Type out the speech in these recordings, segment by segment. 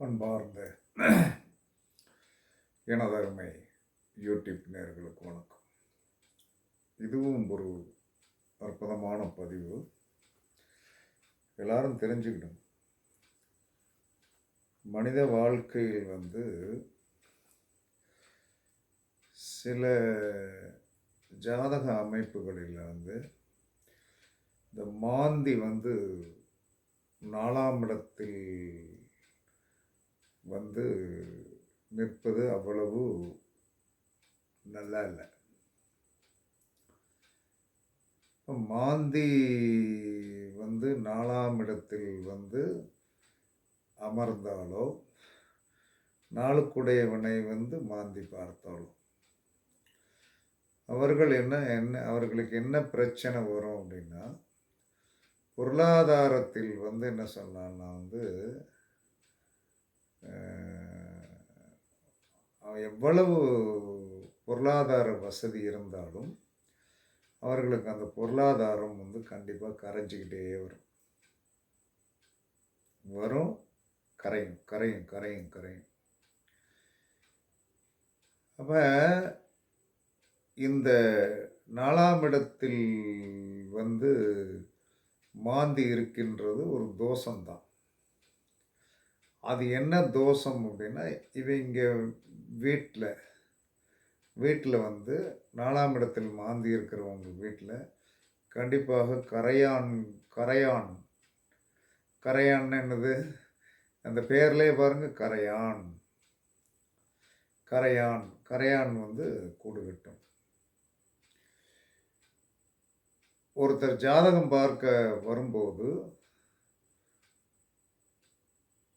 அன்பார்ந்த எனதருமை யூடியூப் நேயர்களுக்கு வணக்கம். இதுவும் ஒரு அற்புதமான பதிவு. எல்லாரும் தெரிஞ்சுக்கிடும். மனித வாழ்க்கையில் சில ஜாதக அமைப்புகளில் இந்த மாந்தி 4ஆம் இடத்தில் நிற்பது அவ்வளவு நல்லா இல்லை. மாந்தி 4ஆம் இடத்தில் அமர்ந்தாலோ, நாளுக்குடையவனை மாந்தி பார்த்தாலோ அவர்களுக்கு என்ன பிரச்சனை வரும் அப்படின்னா, பொருளாதாரத்தில் என்ன சொன்னான்னா எவ்வளவு பொருளாதார வசதி இருந்தாலும் அவர்களுக்கு அந்த பொருளாதாரம் கண்டிப்பாக கரைஞ்சிக்கிட்டே வரும். கரையும் கரையும் கரையும் கரையும். அப்போ இந்த 4ஆம் இடத்தில் மாந்தி இருக்கின்றது ஒரு தோஷம்தான். அது என்ன தோஷம் அப்படின்னா, இவங்க வீட்டில் 4ஆம் இடத்தில் மாந்தி இருக்கிறவங்க வீட்டில் கண்டிப்பாக கரையான் என்னது, அந்த பேர்லேயே பாருங்க, கரையான் கூடு கட்டும். ஒருத்தர் ஜாதகம் பார்க்க வரும்போது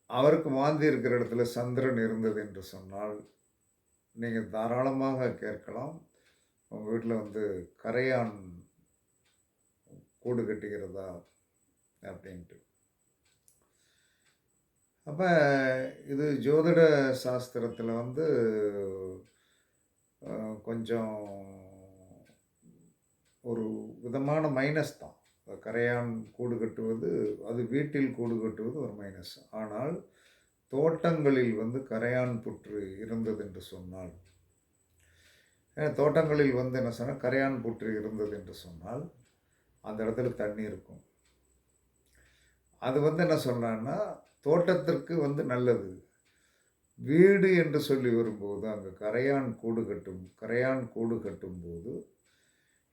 அவருக்கு மாந்தி இருக்கிற இடத்துல சந்திரன் இருந்தது என்று சொன்னால் நீங்கள் தாராளமாக கேட்கலாம், உங்கள் வீட்டில் கரையான் கூடு கட்டுகிறதா அப்படின்ட்டு. அப்போ இது ஜோதிட சாஸ்திரத்தில் கொஞ்சம் ஒரு விதமான மைனஸ் தான். கரையான் கூடு கட்டுவது, அது வீட்டில் கூடு கட்டுவது ஒரு மைனஸ். ஆனால் தோட்டங்களில் கரையான் புற்று இருந்தது என்று சொன்னால், தோட்டங்களில் என்ன சொன்னால், கரையான் புற்று இருந்தது என்று சொன்னால் அந்த இடத்துல தண்ணி இருக்கும். அது என்ன சொல்கிறான்னா, தோட்டத்திற்கு நல்லது. வீடு என்று சொல்லி வரும்போது அங்கே கரையான் கூடு கட்டும்போது,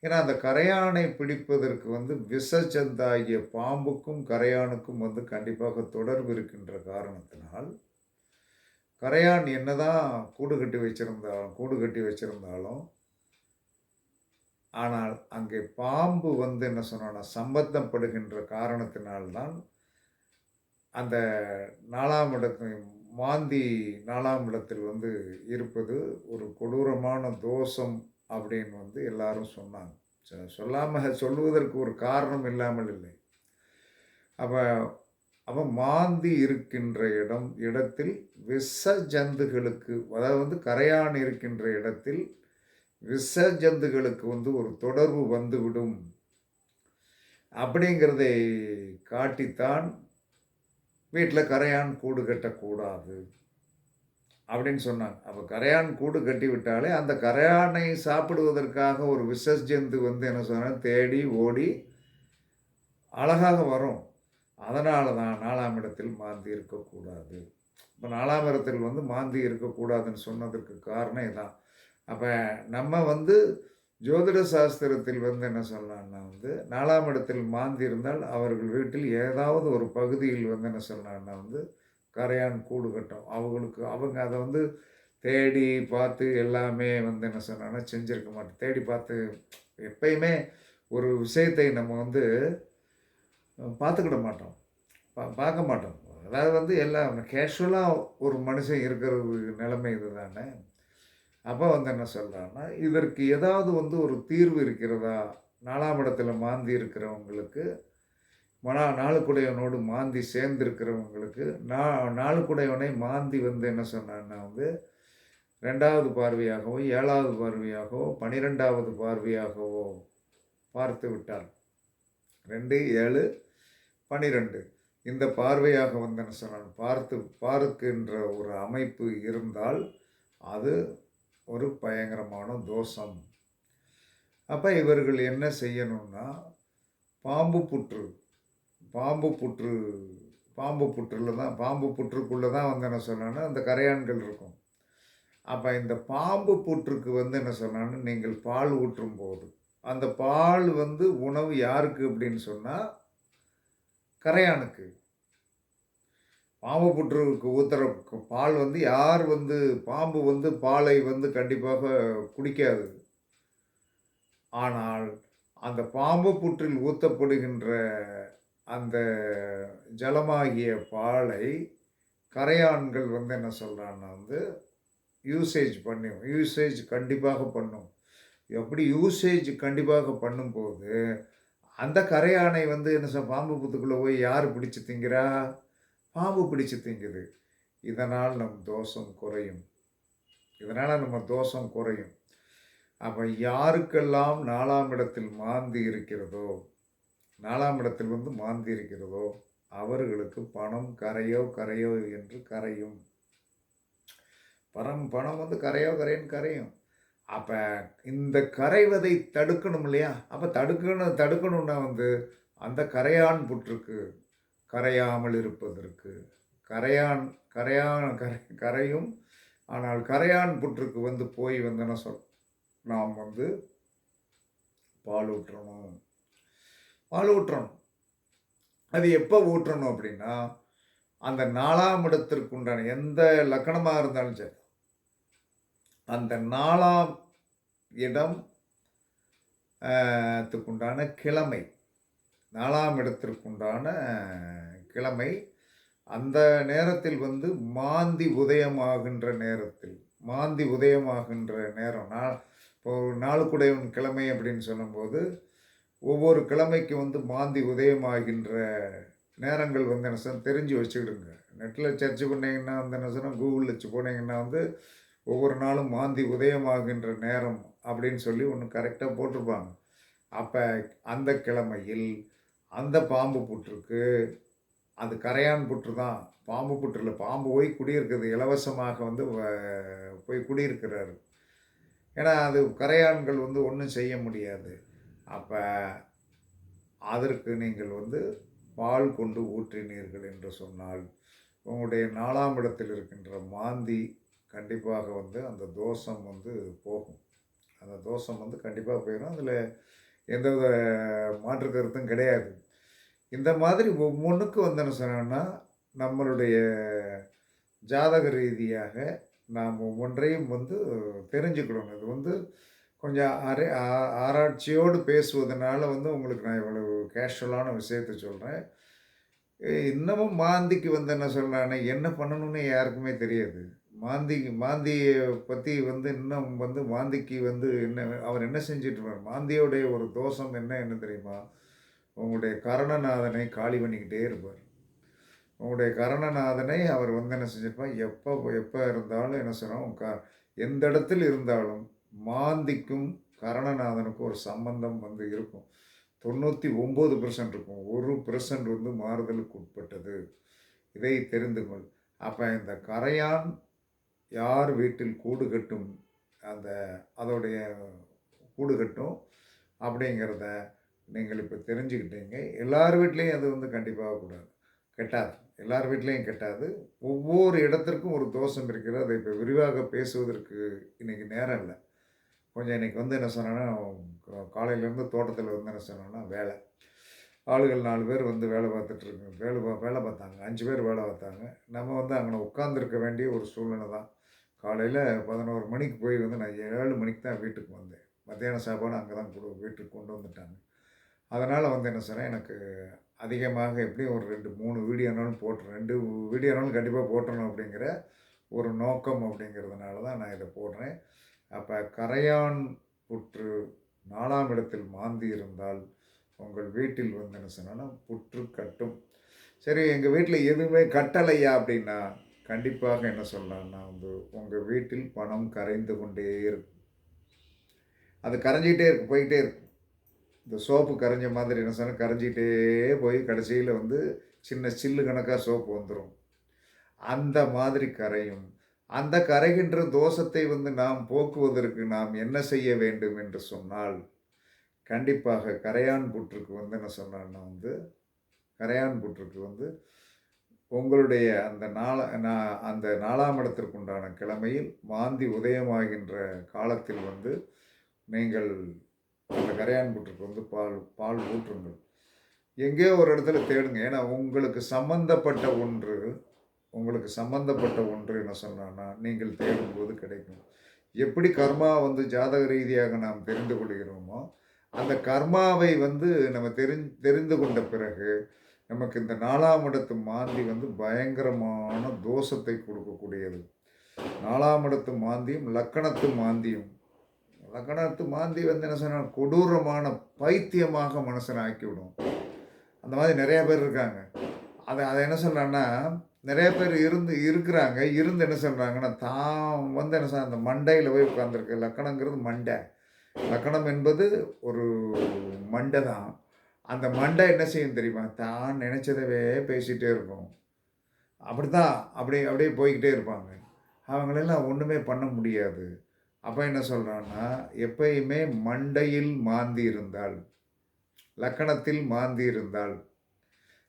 ஏன்னா அந்த கரையானை பிடிப்பதற்கு விஷஜந்தாகிய பாம்புக்கும் கரையானுக்கும் கண்டிப்பாக தொடர்பு இருக்கின்ற காரணத்தினால், கரையான் என்னதான் கூடு கட்டி வச்சிருந்தாலும் ஆனால் அங்கே பாம்பு என்ன சொன்னா சம்பந்தப்படுகின்ற காரணத்தினால்தான் அந்த 4ஆம் இடத்தில் மாந்தி 4ஆம் இடத்தில் இருப்பது ஒரு கொடூரமான தோஷம் அப்படின்னு எல்லாரும் சொன்னாங்க. சொல்லுவதற்கு ஒரு காரணம் இல்லாமல் இல்லை. அப்போ மாந்தி இருக்கின்ற இடத்தில் விஷ ஜந்துகளுக்கு, அதாவது கரையான் இருக்கின்ற இடத்தில் விஷ ஜந்துகளுக்கு ஒரு தொடர்பு வந்துவிடும் அப்படிங்கிறதை காட்டித்தான் வீட்டில் கரையான் கூடு கட்டக்கூடாது அப்படின்னு சொன்னாங்க. அப்போ கரையான் கூடு கட்டி விட்டாலே அந்த கரையானை சாப்பிடுவதற்காக ஒரு விஷஜந்து என்ன சொன்னால் தேடி ஓடி அழகாக வரும். அதனால தான் 4ஆம் இடத்தில் மாந்தி இருக்கக்கூடாது. இப்போ 4ஆம் இடத்தில் மாந்தி இருக்கக்கூடாதுன்னு சொன்னதற்கு காரணம் இதான். அப்போ நம்ம ஜோதிட சாஸ்திரத்தில் என்ன சொல்லலாம்னா 4ஆம் இடத்தில் மாந்தி இருந்தால் அவர்கள் வீட்டில் ஏதாவது ஒரு பகுதியில் என்ன சொல்லலாம்னா கரையான் கூடு கட்டும். அவங்க அதை தேடி பார்த்து எல்லாமே என்ன சொன்னாங்கன்னா செஞ்சிருக்க மாட்டோம். தேடி பார்த்து எப்பயுமே ஒரு விஷயத்தை நம்ம பார்த்துக்கிட மாட்டோம், பார்க்க மாட்டோம். அதாவது எல்லாம் கேஷுவலாக ஒரு மனுஷன் இருக்கிற நிலைமை இது தானே. அப்போ என்ன சொல்கிறான்னா, இதற்கு ஏதாவது ஒரு தீர்வு இருக்கிறதா? 4ஆம் இடத்துல மாந்தி இருக்கிறவங்களுக்கு, நாளுக்குடையவனோடு மாந்தி சேர்ந்திருக்கிறவங்களுக்கு, நாளுக்குடையவனை மாந்தி என்ன சொன்னான்னா 2வது பார்வையாகவோ 7வது பார்வையாகவோ 12வது பார்வையாகவோ பார்த்து விட்டார். 2, 7, 12 இந்த பார்வையாக வந்து என்ன சொன்னான், பார்க்கின்ற ஒரு அமைப்பு இருந்தால் அது ஒரு பயங்கரமான தோஷம். அப்ப இவர்கள் என்ன செய்யணும்னா, பாம்பு புற்று பாம்பு புற்று பாம்பு புற்றுக்குள்ள தான் வந்து என்ன சொன்னான்னா, அந்த கரையான்கள் இருக்கும். அப்ப இந்த பாம்பு புற்றுக்கு வந்து என்ன சொன்னான்னா, நீங்கள் பால் ஊற்றும்போது, அந்த பால் வந்து உணவு யாருக்கு அப்படின்னு சொன்னா, கரையானுக்கு. பாம்பு புற்றுக்கு ஊத்துற பால் வந்து யார் வந்து பாம்பு வந்து பாலை வந்து கண்டிப்பாக குடிக்காது. ஆனால், அந்த பாம்பு புற்றில் ஊத்தப்படுகின்ற அந்த ஜலமாகிய பாலை கரையான்கள் வந்து என்ன சொல்றான்னா வந்து யூசேஜ் கண்டிப்பாக பண்ணும். அப்படி யூசேஜ் கண்டிப்பாக பண்ணும்போது, அந்த கரையானை வந்து என்ன பாம்பு புத்துக்குள்ள போய் யார் பிடிச்சு திங்கிறா? பாம்பு பிடிச்சு திங்குது. இதனால் நம் தோஷம் குறையும். இதனால நம்ம தோஷம் குறையும். அப்ப யாருக்கெல்லாம் 4ஆம் இடத்தில் மாந்தி இருக்கிறதோ, 4ஆம் இடத்தில் வந்து மாந்தி இருக்கிறதோ, அவர்களுக்கு பணம் கரையோ என்று கரையும். பணம் வந்து கரையேன்னு கரையும். அப்ப இந்த கரைவதை தடுக்கணும் இல்லையா? அப்ப தடுக்கணும்னா வந்து அந்த கரையான் புற்றுக்கு கரையாமல் இருப்பதற்கு கரையான் கரையான் கரை கரையும். ஆனால் கரையான் புற்றுக்கு வந்து போய் வந்து என்ன நாம் வந்து பால் ஊற்றணும். பால் ஊற்றணும். அது எப்போ ஊற்றணும் அப்படின்னா, அந்த 4ஆம் இடத்திற்கு உண்டான எந்த லக்கணமா இருந்தாலும் சரி, அந்த 4ஆம் இடம் த்துக்குண்டான கிழமை, 4ஆம் இடத்திற்குண்டான கிழமை, அந்த நேரத்தில் வந்து மாந்தி உதயமாகின்ற நேரத்தில், மாந்தி உதயமாகின்ற நேரம் இப்போ நாளுக்குடையவன் கிழமை அப்படின்னு சொல்லும்போது, ஒவ்வொரு கிழமைக்கு வந்து மாந்தி உதயமாகின்ற நேரங்கள் வந்து என்ன சொன்னால் தெரிஞ்சு வச்சுக்கிடுங்க. நெட்டில் சர்ச் பண்ணிங்கன்னா வந்து என்ன சொன்னால், கூகுளில் வச்சு போனீங்கன்னா வந்து ஒவ்வொரு நாளும் மாந்தி உதயமாகின்ற நேரம் அப்படின்னு சொல்லி ஒன்று கரெக்டாக போட்டிருப்பாங்க. அப்போ அந்த கிழமையில் அந்த பாம்பு புற்றுக்கு, அது கரையான் புற்று தான், பாம்பு புற்றில் பாம்பு போய் குடியிருக்கிறது இலவசமாக வந்து போய் குடியிருக்கிறாரு. ஏன்னா அது கரையான்கள் வந்து ஒன்றும் செய்ய முடியாது. அப்போ அதற்கு நீங்கள் வந்து பால் கொண்டு ஊற்றினீர்கள் என்று சொன்னால், உங்களுடைய 4ஆம் இடத்தில் இருக்கின்ற மாந்தி கண்டிப்பாக வந்து அந்த தோஷம் வந்து போகும். அந்த தோஷம் வந்து கண்டிப்பாக போயிடும். அதில் எந்தவித மாற்று கருத்தும் கிடையாது. இந்த மாதிரி ஒவ்வொன்றுக்கும் வந்து என்ன சொன்னோன்னா, நம்மளுடைய ஜாதக ரீதியாக நாம் ஒவ்வொன்றையும் வந்து தெரிஞ்சுக்கணும். இது வந்து கொஞ்சம் ஆராய்ச்சியோடு பேசுவதனால வந்து உங்களுக்கு நான் இவ்வளவு கேஷுவலான விஷயத்த சொல்கிறேன். இன்னமும் மாந்திக்கு வந்து என்ன சொல்றான்னா, என்ன பண்ணணும்னு யாருக்குமே தெரியாது. மாந்திய பத்தி வந்து இன்னும் வந்து மாந்திக்கு வந்து அவர் என்ன செஞ்சுட்ருப்பார், மாந்தியோடைய ஒரு தோஷம் என்ன தெரியுமா? உங்களுடைய கரணநாதனை காலி பண்ணிக்கிட்டே இருப்பார். உங்களுடைய கரணநாதனை அவர் வந்து என்ன செஞ்சிருப்பார், எப்போ இருந்தாலும் என்ன சொல்றோம், எந்த இடத்தில் இருந்தாலும் மாந்திக்கும் கரணநாதனுக்கும் ஒரு சம்பந்தம் வந்து இருக்கும். 99% இருக்கும். 1% வந்து மாறுதலுக்கு உட்பட்டது. இதை தெரிந்து கொள். அப்ப இந்த கரையான் யார் வீட்டில் கூடு கட்டும், அந்த அதோடைய கூடு கட்டும் அப்படிங்கிறத நீங்கள் இப்போ தெரிஞ்சுக்கிட்டீங்க. எல்லார் வீட்லேயும் அது வந்து கண்டிப்பாக கூடாது, கெட்டாது. எல்லார் வீட்லேயும் கெட்டாது. ஒவ்வொரு இடத்திற்கும் ஒரு தோஷம் இருக்கிறது. அதை இப்போ விரிவாக பேசுவதற்கு இன்றைக்கி நேரம் இல்லை. கொஞ்சம் இன்றைக்கி வந்து என்ன சொன்னேன்னா, காலையிலேருந்து தோட்டத்தில் வந்து என்ன சொன்னேன்னா வேலை. ஆளுகள் 4 பேர் வந்து வேலை பார்த்துட்ருக்கு வேலை பார்த்தாங்க. 5 பேர் வேலை பார்த்தாங்க. நம்ம வந்து அங்கே உட்காந்துருக்க வேண்டிய ஒரு சூழ்நிலை தான். காலையில் 11 மணிக்கு போய் வந்து நான் 7 மணிக்கு தான் வீட்டுக்கு வந்தேன். மத்தியான சாப்பாடு அங்கே தான் வீட்டுக்கு கொண்டு வந்துட்டாங்க. அதனால் வந்து என்ன சொன்னேன், எனக்கு அதிகமாக எப்படியும் ஒரு 2, 3 வீடியோனாலும் 2 வீடியோனாலும் கண்டிப்பாக போட்டுறணும் அப்படிங்கிற ஒரு நோக்கம் அப்படிங்கிறதுனால தான் நான் இதை போடுறேன். அப்போ கரையான் புற்று 4ஆம் இடத்தில் மாந்தி இருந்தால் உங்கள் வீட்டில் வந்து என்ன சொன்னால் புற்று கட்டும். சரி, எங்கள் வீட்டில் எதுவுமே கட்டலையா அப்படின்னா, கண்டிப்பாக என்ன சொல்லலாம்னா வந்து உங்கள் வீட்டில் பணம் கரைந்து கொண்டே இருக்கும். அது கரைஞ்சிக்கிட்டே இருக்கும், போய்கிட்டே இருக்கும். இந்த சோப்பு கரைஞ்ச மாதிரி என்ன சொன்னால் கரைஞ்சிக்கிட்டே போய் கடைசியில் வந்து சின்ன சில்லு கணக்கா சோப்பு வந்துரும். அந்த மாதிரி கரையும். அந்த கரைகின்ற தோஷத்தை நாம் போக்குவதற்கு நாம் என்ன செய்ய வேண்டும் என்று சொன்னால், கண்டிப்பாக கரையான் புற்றுக்கு என்ன சொன்னான்னா கரையான் புற்றுக்கு உங்களுடைய அந்த அந்த 4ஆம் இடத்திற்கு உண்டான கிழமையில் மாந்தி உதயமாகின்ற காலத்தில் நீங்கள் அந்த கரையான் புற்றுக்கு பால் பால் ஊற்றுங்கள். எங்கேயோ ஒரு இடத்துல தேடுங்க. ஏன்னா உங்களுக்கு சம்பந்தப்பட்ட ஒன்று என்ன சொன்னான்னா, நீங்கள் தேடும்போது கிடைக்கும். எப்படி கர்மா ஜாதக ரீதியாக நாம் தெரிந்து கொள்கிறோமோ, அந்த கர்மாவை நம்ம தெரிந்து கொண்ட பிறகு, நமக்கு இந்த 4ஆம் இடத்து மாந்தி பயங்கரமான தோஷத்தை கொடுக்கக்கூடியது. 4ஆம் இடத்து மாந்தியும், லக்கணத்து மாந்தியும். லக்கணத்து மாந்தி என்ன சொன்னா, கொடூரமான பைத்தியமாக மனுஷனை ஆக்கிவிடும். அந்த மாதிரி நிறைய பேர் இருக்காங்க. அதை என்ன சொல்றான்னா, நிறைய பேர் இருக்கிறாங்க. என்ன சொல்றாங்கன்னா, தான் என்ன சொல்ற அந்த மண்டையில போய் உட்கார்ந்திருக்கு. லக்கணங்கிறது மண்டை. லக்கணம் என்பது ஒரு மண்டை தான். அந்த மண்டை என்ன செய்யும் தெரியுமா? தான் நினைச்சதவே பேசிட்டே இருக்கும். அப்படித்தான் அப்படியே போய்க்கிட்டே இருப்பாங்க. அவங்களெல்லாம் ஒண்ணுமே பண்ண முடியாது. அப்ப என்ன சொல்றான்னா, எப்பயுமே மண்டையில் மாந்தி இருந்தால், லக்கணத்தில் மாந்தி இருந்தால்,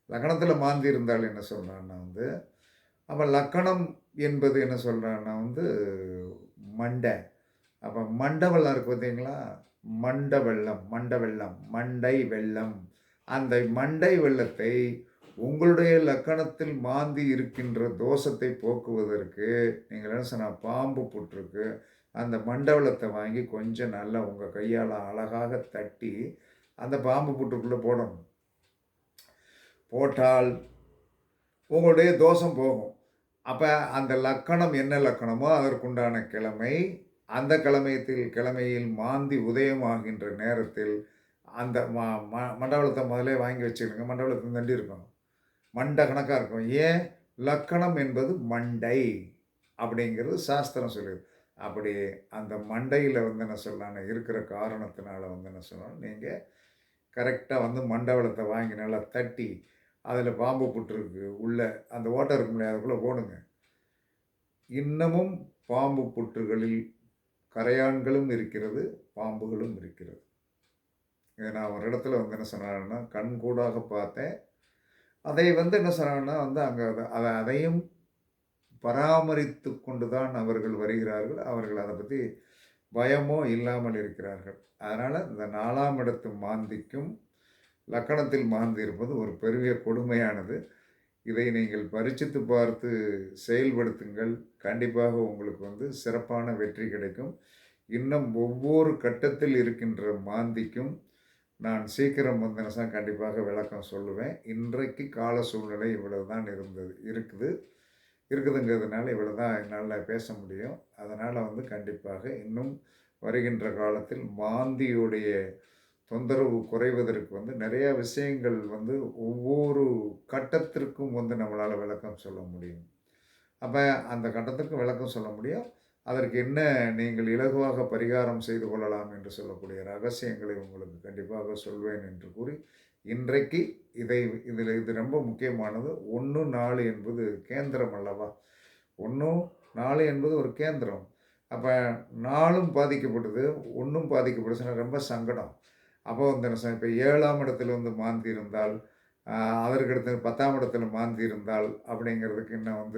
லக்கணத்துல மாந்தி இருந்தால் என்ன சொல்றான்னா அப்ப லக்கணம் என்பது என்ன சொல்றான்னா மண்டை. அப்ப மண்டை வெள்ளம் இருக்கு பார்த்தீங்களா? மண்டை வெள்ளம், மண்டை வெள்ளம். அந்த மண்டை வெள்ளத்தை உங்களுடைய லக்கணத்தில் மாந்தி இருக்கின்ற தோஷத்தை போக்குவதற்கு நீங்கள் என்ன சொன்னா, பாம்பு புற்றுக்கு அந்த மண்டவளத்தை வாங்கி கொஞ்சம் நல்லா உங்கள் கையால் அழகாக தட்டி அந்த பாம்பு புற்றுக்குள்ளே போடணும். போட்டால் உங்களுடைய தோஷம் போகும். அப்போ அந்த லக்கணம் என்ன லக்கணமோ அதற்குண்டான கிழமை, அந்த கிழமையில் மாந்தி உதயமாகின்ற நேரத்தில் அந்த மண்டவளத்தை முதலே வாங்கி வச்சுக்கணுங்க. மண்டவளத்தை தண்டி இருக்கும், மண்டை கணக்காக இருக்கும். ஏன்? லக்கணம் என்பது மண்டை அப்படிங்கிறது சாஸ்திரம் சொல்லுது. அப்படி அந்த மண்டையில் என்ன சொல்லலான்னு இருக்கிற காரணத்தினால என்ன சொல்லணும், நீங்கள் கரெக்டாக மண்டவளத்தை வாங்கி நல்லா தட்டி அதில் பாம்பு புற்றுக்கு உள்ள அந்த ஓட்டை இருக்க முடியாது, அதுக்குள்ளே போடுங்க. இன்னமும் பாம்பு புற்றுகளில் கரையான்களும் இருக்கிறது, பாம்புகளும் இருக்கிறது. இதை நான் ஒரு இடத்துல என்ன சொன்னாங்கன்னா, கண்கூடாக பார்த்தேன். அதை என்ன சொன்னாங்கன்னா அங்கே அதையும் பராமரித்து கொண்டு தான் அவர்கள் வருகிறார்கள். அவர்கள் அதை பற்றி பயமோ இல்லாமல் இருக்கிறார்கள். அதனால் இந்த 4ஆம் இடத்து மாந்திக்கும் லக்கணத்தில் மாந்தி இருப்பது ஒரு பெரிய கொடுமையானது. இதை நீங்கள் பரீட்சித்து பார்த்து செயல்படுத்துங்கள். கண்டிப்பாக உங்களுக்கு சிறப்பான வெற்றி கிடைக்கும். இன்னும் ஒவ்வொரு கட்டத்தில் இருக்கின்ற மாந்திக்கும் நான் சீக்கிரம் கண்டிப்பாக விளக்கம் சொல்லுவேன். இன்றைக்கு கால சூழ்நிலை இவ்வளவு தான் இருக்குதுங்கிறதுனால இவ்வளோ தான் என்னால் பேச முடியும். அதனால் கண்டிப்பாக இன்னும் வருகின்ற காலத்தில் மாந்தியுடைய தொந்தரவு குறைவதற்கு நிறையா விஷயங்கள் ஒவ்வொரு கட்டத்திற்கும் நம்மளால் விளக்கம் சொல்ல முடியும். அப்போ அந்த கட்டத்திற்கு விளக்கம் சொல்ல முடியும். அதற்கு என்ன நீங்கள் இலகுவாக பரிகாரம் செய்து கொள்ளலாம் என்று சொல்லக்கூடிய ரகசியங்களை உங்களுக்கு கண்டிப்பாக சொல்வேன் என்று கூறி, இன்றைக்கு இது ரொம்ப முக்கியமானது. 1, 4 என்பது கேந்திரம் அல்லவா? 1, 4 என்பது ஒரு கேந்திரம். அப்போ 4ம் பாதிக்கப்படுது, 1ம் பாதிக்கப்படுச்சுன்னா ரொம்ப சங்கடம். அப்போ இப்போ 7ஆம் இடத்துல மாந்தி இருந்தால், அதற்கடுத்து 10ஆம் இடத்துல மாந்தி இருந்தால் அப்படிங்கிறதுக்கு இன்னும்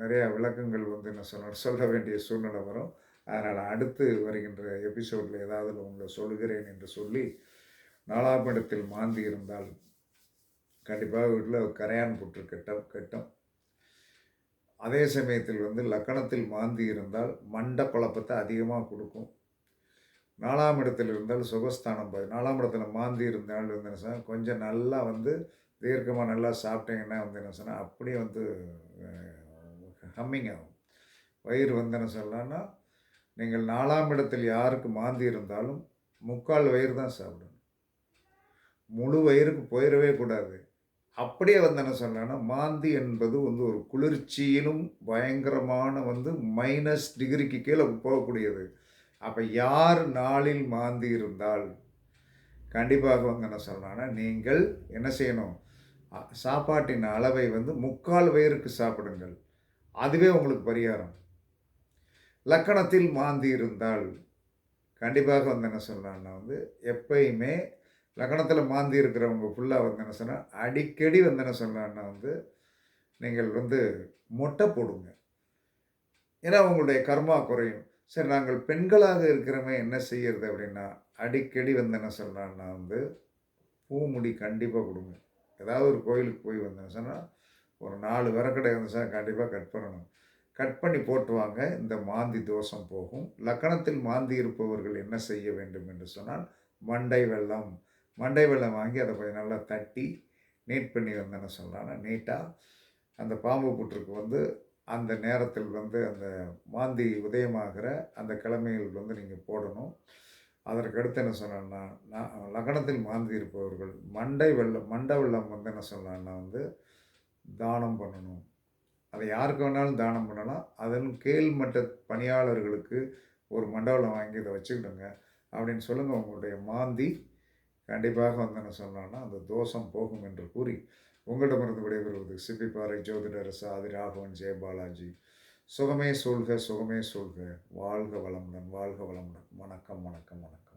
நிறையா விளக்கங்கள் என்ன சொல்ல வேண்டிய சூழ்நிலை வரும். அதனால் அடுத்து வருகின்ற எபிசோடில் ஏதாவது உங்களை சொல்லுகிறேன் என்று சொல்லி, 4ஆம் இடத்தில் மாந்தி இருந்தால் கண்டிப்பாக வீட்டில் கரையான் புற்று கட்டும். அதே சமயத்தில் லக்கணத்தில் மாந்தி இருந்தால் மண்ட குழப்பத்தை அதிகமாக கொடுக்கும். 4ஆம் இடத்தில் இருந்தால் சுகஸ்தானம் 4ஆம் இடத்துல மாந்தி இருந்தால் என்ன கொஞ்சம் நல்லா தீர்க்கமாக நல்லா சாப்பிட்டீங்கன்னா என்ன சொன்னால் அப்படியே ஹம்மிங் ஆகும். வயிறு என்ன சொல்லலான்னா, நீங்கள் 4ஆம் இடத்தில் யாருக்கு மாந்தி இருந்தாலும் 3/4 வயிறு தான் சாப்பிடணும். முழு வயிறுக்கு போயிடவே கூடாது. அப்படியே என்ன சொல்லலான்னா, மாந்தி என்பது ஒரு குளிர்ச்சியிலும் பயங்கரமான மைனஸ் டிகிரிக்கு கீழே போகக்கூடியது. அப்போ யார் நாளில் மாந்தி இருந்தால் கண்டிப்பாக என்ன சொல்லலான்னா, நீங்கள் என்ன செய்யணும், சாப்பாட்டின் அளவை வந்து 3/4 வயிறுக்கு சாப்பிடுங்கள். அதுவே உங்களுக்கு பரிகாரம். லக்கணத்தில் மாந்தி இருந்தால் கண்டிப்பாக வந்து என்ன சொல்லலாம்னா வந்து, எப்பயுமே லக்னத்தில மாந்தி இருக்கிறவங்க ஃபுல்லா வந்து என்ன சொன்னா, அடிக்கடி வந்து என்ன சொல்லலாம்னா வந்து, நீங்கள் வந்து மொட்டை போடுங்க. ஏன்னா உங்களுடைய கர்மா குறையும். சரி நாங்கள் பெண்களாக இருக்கிறோமே என்ன செய்யறது அப்படின்னா, அடிக்கடி வந்து என்ன சொல்லலாம்னா வந்து, பூமுடி கண்டிப்பா குடுங்க. ஏதாவது ஒரு கோயிலுக்கு போய் வந்தேன்னு சொன்னா, ஒரு 4 விறகடை இருந்துச்சுன்னா கண்டிப்பா கட் பண்ணணும். கட் பண்ணி போட்டு வாங்க. இந்த மாந்தி தோஷம் போகும். லக்னத்தில் மாந்தி இருப்பவர்கள் என்ன செய்ய வேண்டும் என்று சொன்னால், மண்டை வெல்லம். மண்டை வெல்லம் வாங்கி அத கொஞ்சம் நல்லா தட்டி, நீட் பண்ணி வந்து என்ன சொல்லலாம்னா, நீட்டா அந்த பாம்பு புற்றுக்கு வந்து அந்த நேரத்தில் வந்து அந்த மாந்தி உதயமாகிற அந்த கிழமைகள் வந்து நீங்க போடணும். அதற்கு அடுத்து என்ன சொன்னேன்னா, லக்னத்தில் மாந்தி இருப்பவர்கள் மண்டை வெல்லம் வந்து என்ன சொல்லலாம்னா வந்து தானம் பண்ணணும். அத யாருக்கு வேணாலும் தானம் பண்ணலாம். அதிலும் கீழ் மட்ட பணியாளர்களுக்கு ஒரு மண்டபம் வாங்கி இத வச்சுக்கிடுங்க. அப்படின்னு சொல்லுங்க. உங்களுடைய மாந்தி கண்டிப்பாக வந்து என்ன சொல்லலாம்னா, அந்த தோஷம் போகும் என்று கூறி, உங்களிடமிருந்து விடைபெறுவது சிப்பிப்பாறை ஜோதிடர் ச. ஆதிராகவன் ஜெயபாலாஜி. சுகமே சூழ்க, சுகமே சூழ்க. வாழ்க வளமுடன், வாழ்க வளமுடன். வணக்கம், வணக்கம், வணக்கம்.